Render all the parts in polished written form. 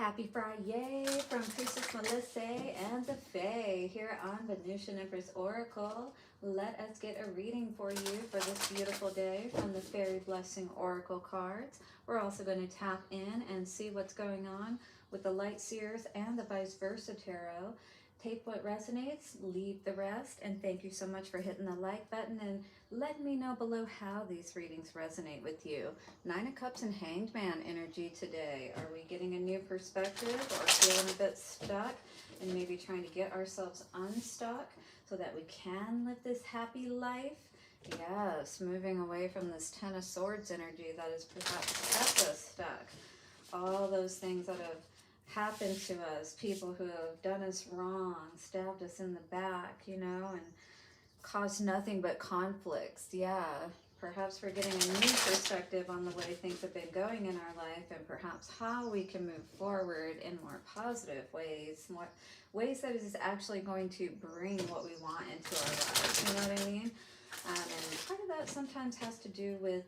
Happy FriYay from Priestess Melissa and the Fae here on Venusian Empress Oracle. Let us get a reading for you for this beautiful day from the Fairy Blessing Oracle cards. We're also going to tap in and see what's going on with the Light Seers and the Vice Versa Tarot. Take what resonates, leave the rest, and thank you so much for hitting the like button and let me know below how these readings resonate with you. Nine of Cups and Hanged Man energy today. Are we getting a new perspective or feeling a bit stuck and maybe trying to get ourselves unstuck so that we can live this happy life? Yes, moving away from this Ten of Swords energy that has perhaps kept us stuck. All those things that have happened to us, people who have done us wrong, stabbed us in the back, you know, and caused nothing but conflicts. Yeah, perhaps we're getting a new perspective on the way things have been going in our life and perhaps how we can move forward in more positive ways, more ways that is actually going to bring what we want into our lives, you know what I mean? And part of that sometimes has to do with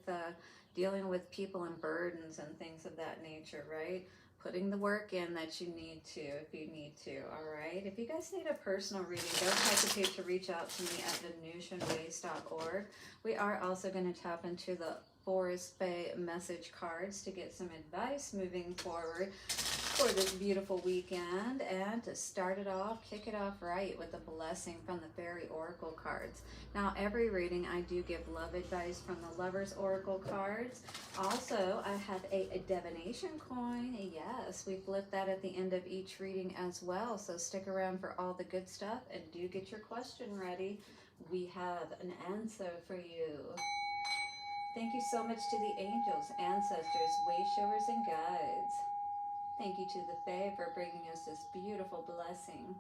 dealing with people and burdens and things of that nature, right? Putting the work in that you need to, if you need to, all right? If you guys need a personal reading, don't hesitate to reach out to me at venusianways.org. We are also going to tap into the Forest Fae message cards to get some advice moving forward for this beautiful weekend, and to start it off, kick it off right with a blessing from the Fairy Oracle cards. Now, every reading I do give love advice from the Lovers Oracle cards. Also, I have a divination coin. Yes, we flip that at the end of each reading as well, so stick around for all the good stuff and do get your question ready. We have an answer for you. Thank you so much to the angels, ancestors, way showers, and guides. Thank you to the Fae for bringing us this beautiful blessing.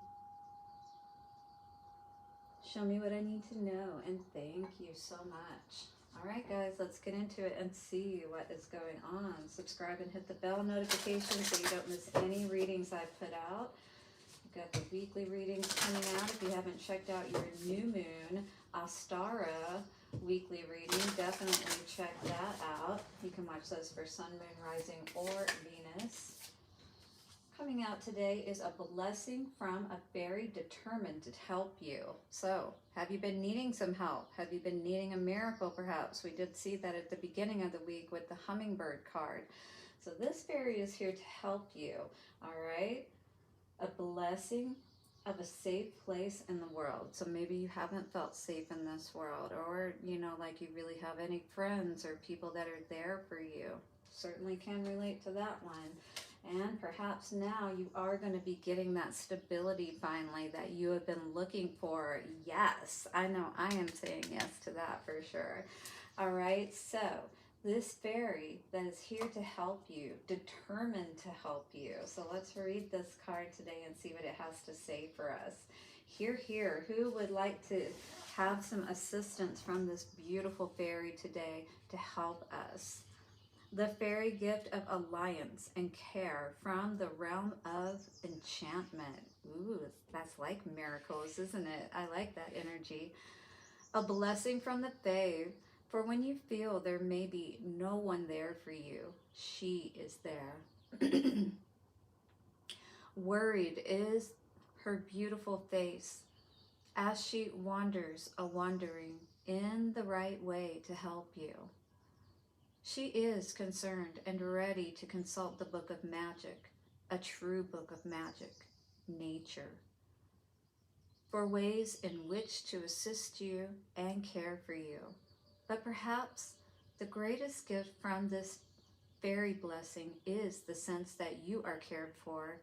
Show me what I need to know, and thank you so much. All right, guys, let's get into it and see what is going on. Subscribe and hit the bell notification so you don't miss any readings I put out. We've got the weekly readings coming out. If you haven't checked out your new moon, Astara weekly reading, definitely check that out. You can watch those for Sun, Moon, Rising, or Venus. Coming out today is a blessing from a fairy determined to help you. So, have you been needing some help? Have you been needing a miracle perhaps? We did see that at the beginning of the week with the hummingbird card. So this fairy is here to help you, all right? A blessing of a safe place in the world. So maybe you haven't felt safe in this world, or, you know, like you really have any friends or people that are there for you. Certainly can relate to that one. And perhaps now you are going to be getting that stability finally that you have been looking for. Yes, I know I am saying yes to that for sure. All right, so this fairy that is here to help you, determined to help you. So let's read this card today and see what it has to say for us. Here, who would like to have some assistance from this beautiful fairy today to help us? The fairy gift of alliance and care from the realm of enchantment. Ooh, that's like miracles, isn't it? I like that energy. A blessing from the Fae, for when you feel there may be no one there for you, she is there. Worried is her beautiful face as she wanders wandering in the right way to help you. She is concerned and ready to consult the book of magic, a true book of magic, nature, for ways in which to assist you and care for you. But perhaps the greatest gift from this fairy blessing is the sense that you are cared for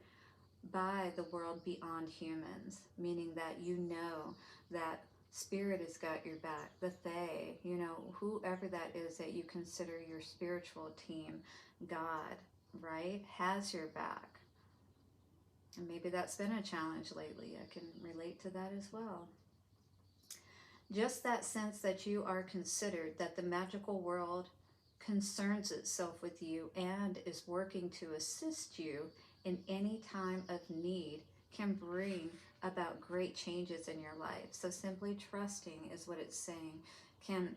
by the world beyond humans, meaning that you know that Spirit has got your back, the Fae, you know, whoever that is that you consider your spiritual team, God, right, has your back. And maybe that's been a challenge lately. I can relate to that as well. Just that sense that you are considered, that the magical world concerns itself with you and is working to assist you in any time of need can bring about great changes in your life. So simply trusting is what it's saying, can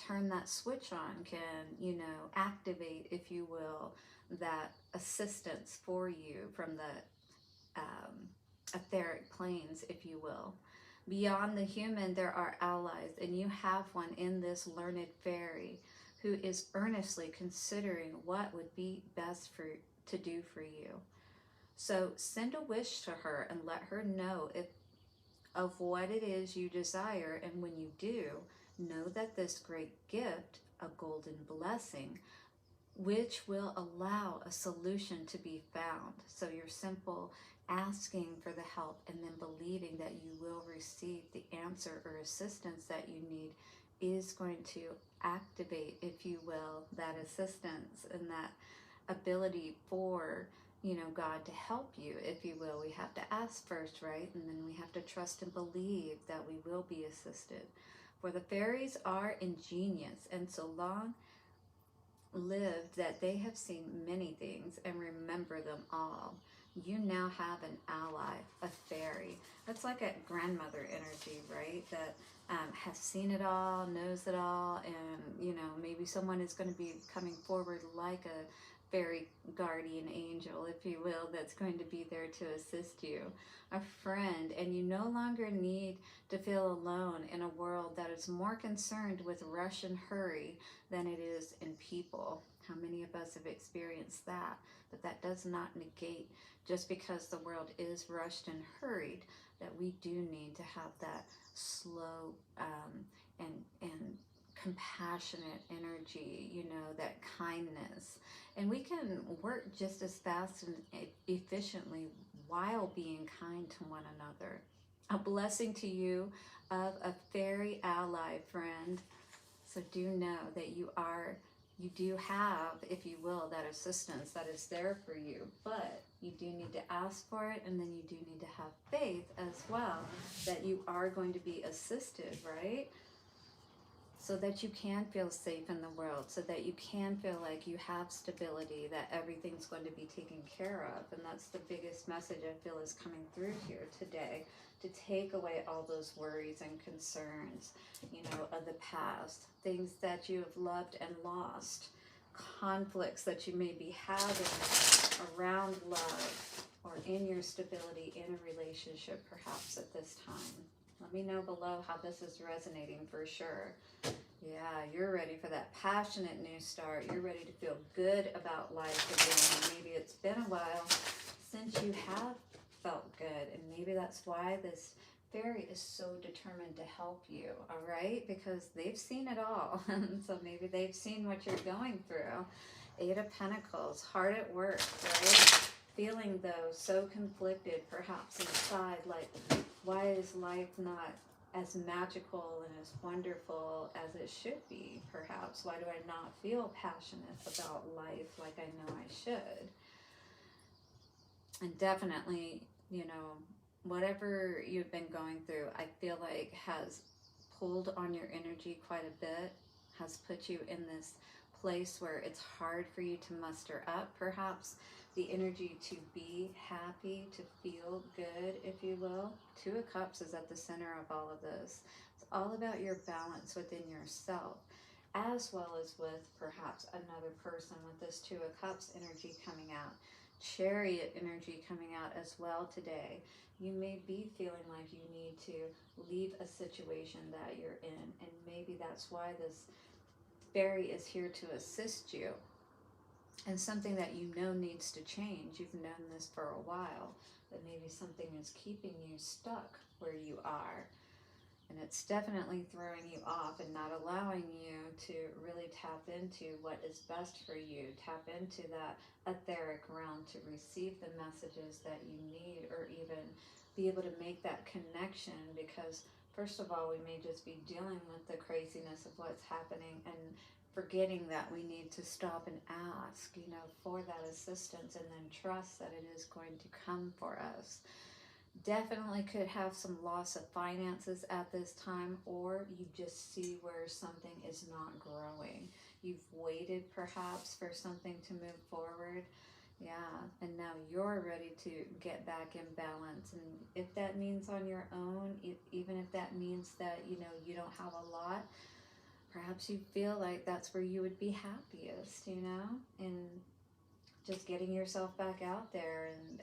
turn that switch on, can, you know, activate, if you will, that assistance for you from the etheric planes, if you will. Beyond the human, there are allies, and you have one in this learned fairy who is earnestly considering what would be best to do for you. So send a wish to her and let her know of what it is you desire, and when you do, know that this great gift, a golden blessing, which will allow a solution to be found. So you're simple asking for the help and then believing that you will receive the answer or assistance that you need is going to activate, if you will, that assistance and that ability for, you know, God to help you, if you will. We have to ask first, right? And then we have to trust and believe that we will be assisted. For the fairies are ingenious and so long lived that they have seen many things and remember them all. You now have an ally, a fairy. That's like a grandmother energy, right? That has seen it all, knows it all, and you know, maybe someone is going to be coming forward like a fairy guardian angel, if you will, that's going to be there to assist you, a friend, and you no longer need to feel alone in a world that is more concerned with rush and hurry than it is in people. How many of us have experienced that? But that does not negate, just because the world is rushed and hurried, that we do need to have that slow and compassionate energy, you know, that kindness. And we can work just as fast and efficiently while being kind to one another. A blessing to you of a fairy ally, friend. So do know that you do have, if you will, that assistance that is there for you, but you do need to ask for it, and then you do need to have faith as well that you are going to be assisted, right? So that you can feel safe in the world, so that you can feel like you have stability, that everything's going to be taken care of. And that's the biggest message I feel is coming through here today, to take away all those worries and concerns, you know, of the past, things that you have loved and lost, conflicts that you may be having around love or in your stability in a relationship perhaps at this time. Let me know below how this is resonating for sure. Yeah, you're ready for that passionate new start. You're ready to feel good about life again. Maybe it's been a while since you have felt good, and maybe that's why this fairy is so determined to help you, all right? Because they've seen it all. So maybe they've seen what you're going through. Eight of Pentacles, hard at work, right? Feeling though so conflicted perhaps inside, like, why is life not as magical and as wonderful as it should be, perhaps? Why do I not feel passionate about life like I know I should? And definitely, you know, whatever you've been going through, I feel like has pulled on your energy quite a bit, has put you in this place where it's hard for you to muster up, perhaps, the energy to be happy, to feel good, if you will. Two of Cups is at the center of all of this. It's all about your balance within yourself, as well as with perhaps another person, with this Two of Cups energy coming out. Chariot energy coming out as well today. You may be feeling like you need to leave a situation that you're in, and maybe that's why this fairy is here to assist you. And something that you know needs to change. You've known this for a while, but maybe something is keeping you stuck where you are. And it's definitely throwing you off and not allowing you to really tap into what is best for you. Tap into that etheric realm to receive the messages that you need, or even be able to make that connection, because first of all, we may just be dealing with the craziness of what's happening and forgetting that we need to stop and ask, you know, for that assistance, and then trust that it is going to come for us. Definitely could have some loss of finances at this time, or you just see where something is not growing. You've waited perhaps for something to move forward. Yeah, and now you're ready to get back in balance. And if that means on your own, even if that means that, you know, you don't have a lot, perhaps you feel like that's where you would be happiest, you know? And just getting yourself back out there and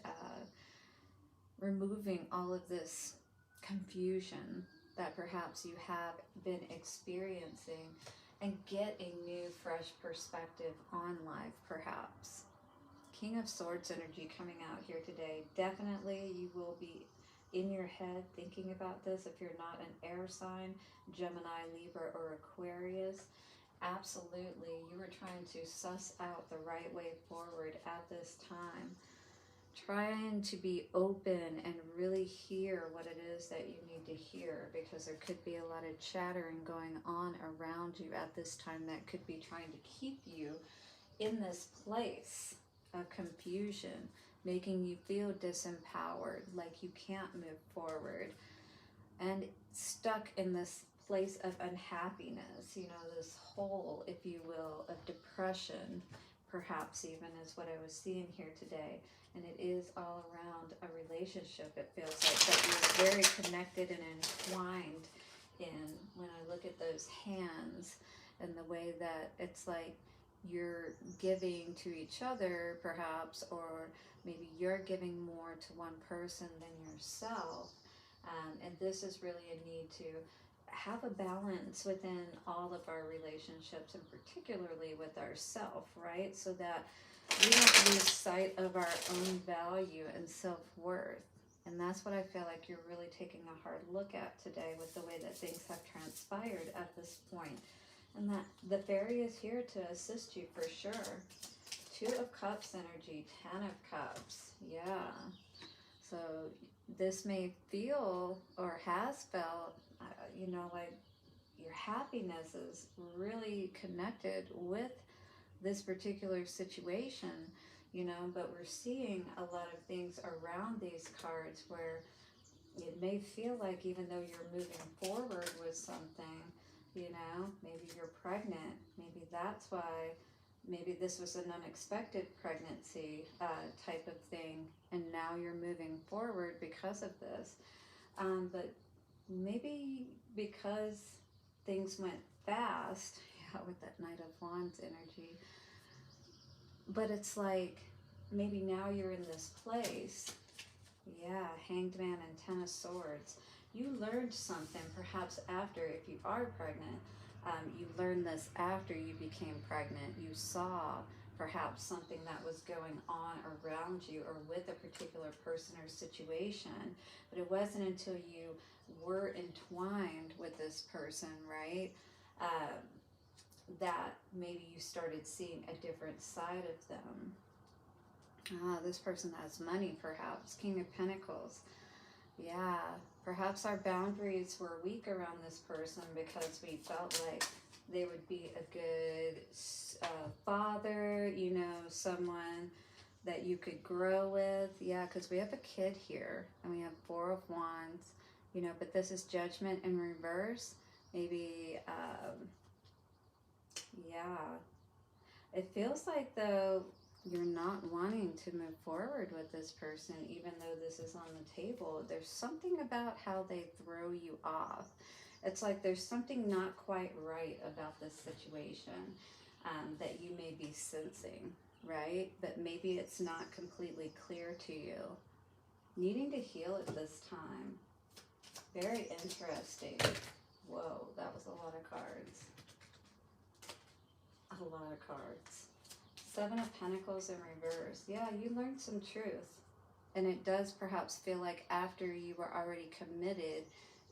removing all of this confusion that perhaps you have been experiencing, and get a new fresh perspective on life perhaps. King of Swords energy coming out here today. Definitely you will be in your head thinking about this if you're not an air sign, Gemini, Libra, or Aquarius. Absolutely, you are trying to suss out the right way forward at this time. Trying to be open and really hear what it is that you need to hear, because there could be a lot of chattering going on around you at this time that could be trying to keep you in this place of confusion, making you feel disempowered, like you can't move forward, and stuck in this place of unhappiness, you know, this hole, if you will, of depression, perhaps even is what I was seeing here today. And it is all around a relationship, it feels like, that you're very connected and entwined in. When I look at those hands and the way that it's like you're giving to each other perhaps, or maybe you're giving more to one person than yourself. And this is really a need to have a balance within all of our relationships, and particularly with ourself, right? So that we don't lose sight of our own value and self-worth. And that's what I feel like you're really taking a hard look at today with the way that things have transpired at this point. And that the fairy is here to assist you for sure. 2 of Cups energy, 10 of Cups. Yeah. So this may feel, or has felt, you know, like your happiness is really connected with this particular situation, you know, but we're seeing a lot of things around these cards where it may feel like, even though you're moving forward with something, you know, maybe you're pregnant, maybe that's why, maybe this was an unexpected pregnancy type of thing, and now you're moving forward because of this. But maybe because things went fast, yeah, with that Knight of Wands energy, but it's like maybe now you're in this place. Yeah, Hanged Man and 10 of Swords. You learned something perhaps after, if you are pregnant, you learned this after you became pregnant. You saw perhaps something that was going on around you or with a particular person or situation, but it wasn't until you were entwined with this person, right? That maybe you started seeing a different side of them. This person has money, perhaps. King of Pentacles. Yeah, perhaps our boundaries were weak around this person because we felt like they would be a good father, you know, someone that you could grow with. Yeah, because we have a kid here, and we have 4 of Wands, you know, but this is Judgment in reverse. Maybe, yeah. It feels like, though, you're not wanting to move forward with this person, even though this is on the table. There's something about how they throw you off. It's like there's something not quite right about this situation that you may be sensing, right? But maybe it's not completely clear to you. Needing to heal at this time. Very interesting. Whoa, that was a lot of cards. A lot of cards. 7 of Pentacles in reverse. Yeah, you learned some truth. And it does perhaps feel like after you were already committed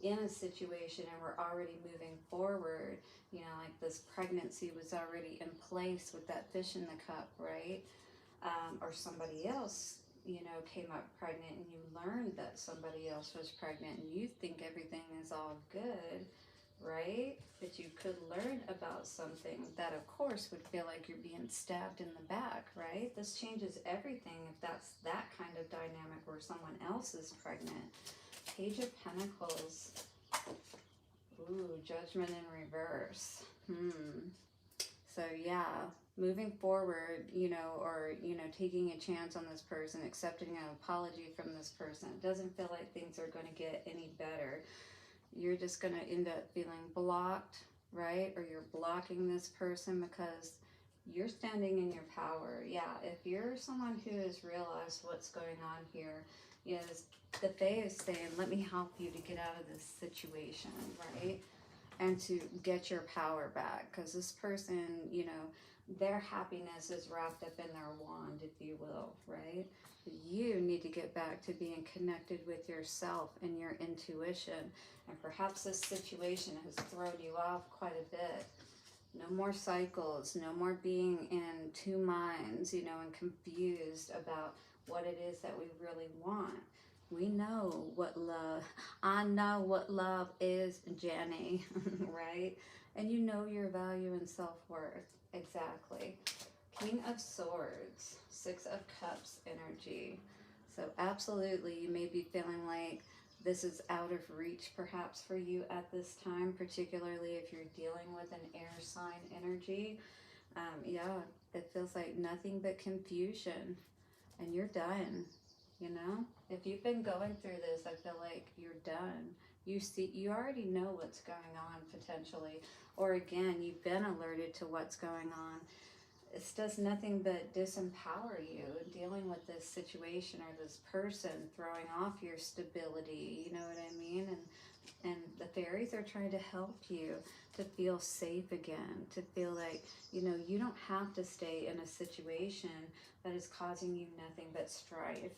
in a situation and were already moving forward, you know, like this pregnancy was already in place with that fish in the cup, right? Or somebody else, you know, came up pregnant, and you learned that somebody else was pregnant, and you think everything is all good, right? But you could learn about something that, of course, would feel like you're being stabbed in the back, right? This changes everything if that's that kind of dynamic where someone else is pregnant. Page of Pentacles. Ooh, Judgment in reverse. So yeah, moving forward, you know, or, you know, taking a chance on this person, accepting an apology from this person. It doesn't feel like things are going to get any better. You're just going to end up feeling blocked, right? Or you're blocking this person because you're standing in your power. Yeah, if you're someone who has realized what's going on here, is the Fae is saying, let me help you to get out of this situation, right? And to get your power back. Because this person, you know, their happiness is wrapped up in their wand, if you will, right? You need to get back to being connected with yourself and your intuition. And perhaps this situation has thrown you off quite a bit. No more cycles, no more being in two minds, you know, and confused about what it is that we really want. We know what love, I know what love is, Jenny, right? And you know your value and self-worth, exactly. King of Swords, Six of Cups energy. So absolutely, you may be feeling like this is out of reach perhaps for you at this time, particularly if you're dealing with an air sign energy. Yeah, it feels like nothing but confusion and you're done, you know? If you've been going through this, I feel like you're done. You already know what's going on potentially, or again, you've been alerted to what's going on. This does nothing but disempower you dealing with this situation or this person throwing off your stability, you know what I mean? And the fairies are trying to help you to feel safe again, to feel like, you know, you don't have to stay in a situation that is causing you nothing but strife.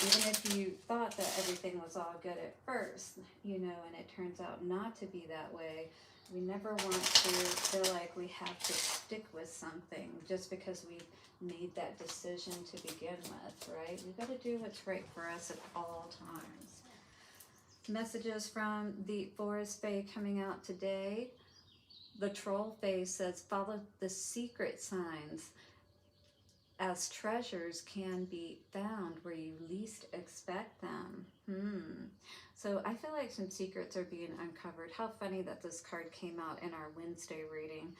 Even if you thought that everything was all good at first, you know, and it turns out not to be that way, we never want to feel like we have to stick with something just because we've made that decision to begin with, right? We've got to do what's right for us at all times. Messages from the Forest Fae coming out today. The Troll Fae says, follow the secret signs, as treasures can be found where you least expect them. So I feel like some secrets are being uncovered. How funny that this card came out in our Wednesday reading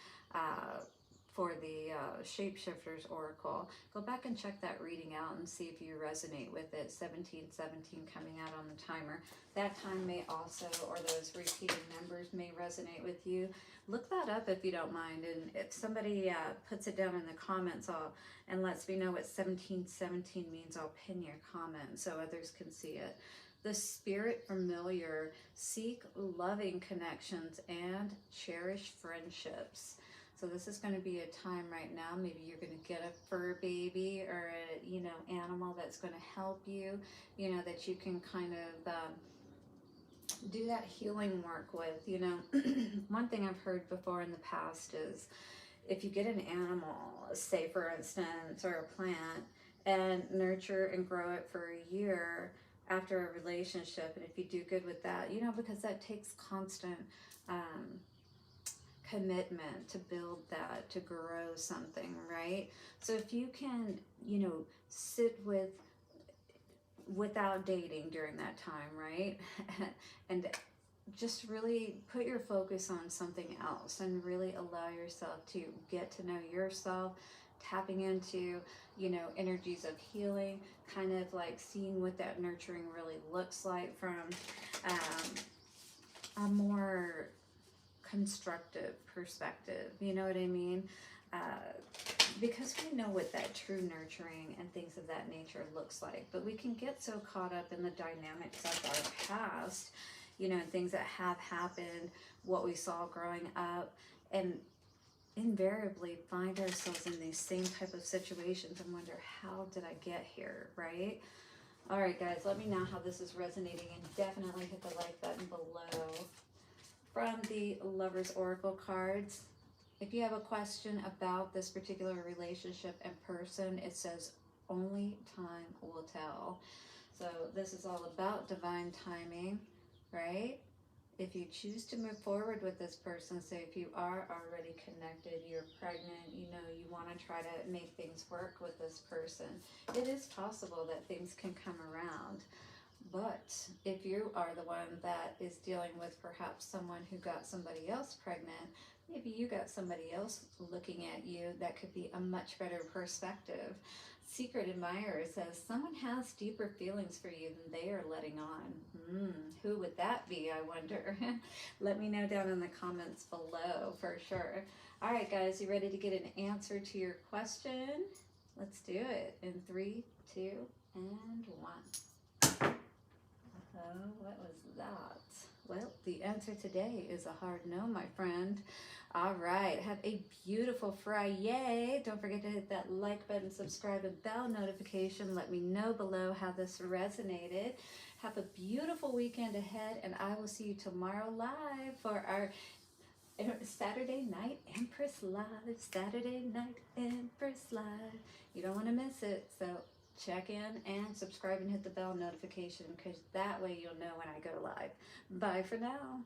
for the Shapeshifters Oracle. Go back and check that reading out and see if you resonate with it. 1717 coming out on the timer. That time may also, or those repeating numbers may resonate with you. Look that up if you don't mind. And if somebody puts it down in the comments and lets me know what 1717 means, I'll pin your comment so others can see it. The Spirit Familiar, seek loving connections and cherish friendships. So this is going to be a time right now. Maybe you're going to get a fur baby or a, you know, animal that's going to help you, you know, that you can kind of do that healing work with, you know. One thing I've heard before in the past is if you get an animal, say for instance, or a plant, and nurture and grow it for a year after a relationship, and if you do good with that, you know, because that takes constant commitment to build that, to grow something, right? So if you can, you know, sit without dating during that time, right? And just really put your focus on something else and really allow yourself to get to know yourself, tapping into, you know, energies of healing, kind of like seeing what that nurturing really looks like from a more constructive perspective, you know what I mean? Because we know what that true nurturing and things of that nature looks like, but we can get so caught up in the dynamics of our past, you know, things that have happened, what we saw growing up, and invariably find ourselves in these same type of situations and wonder, how did I get here, right? All right, guys, let me know how this is resonating, and definitely hit the like button below. From the Lover's Oracle cards, if you have a question about this particular relationship and person, it says only time will tell. So this is all about divine timing, right? If you choose to move forward with this person, say if you are already connected, you're pregnant, you know, you want to try to make things work with this person, it is possible that things can come around. But if you are the one that is dealing with perhaps someone who got somebody else pregnant, maybe you got somebody else looking at you that could be a much better perspective. Secret Admirer says someone has deeper feelings for you than they are letting on. Who would that be, I wonder? Let me know down in the comments below for sure. All right, guys, you ready to get an answer to your question? Let's do it in 3, 2, and 1. Oh, what was that? Well, the answer today is a hard no, my friend. All right, have a beautiful FriYay. Don't forget to hit that like button, subscribe, and bell notification. Let me know below how this resonated. Have a beautiful weekend ahead, and I will see you tomorrow live for our Saturday Night Empress Live. Saturday Night Empress Live. You don't want to miss it, so check in and subscribe and hit the bell notification because that way you'll know when I go live. Bye for now.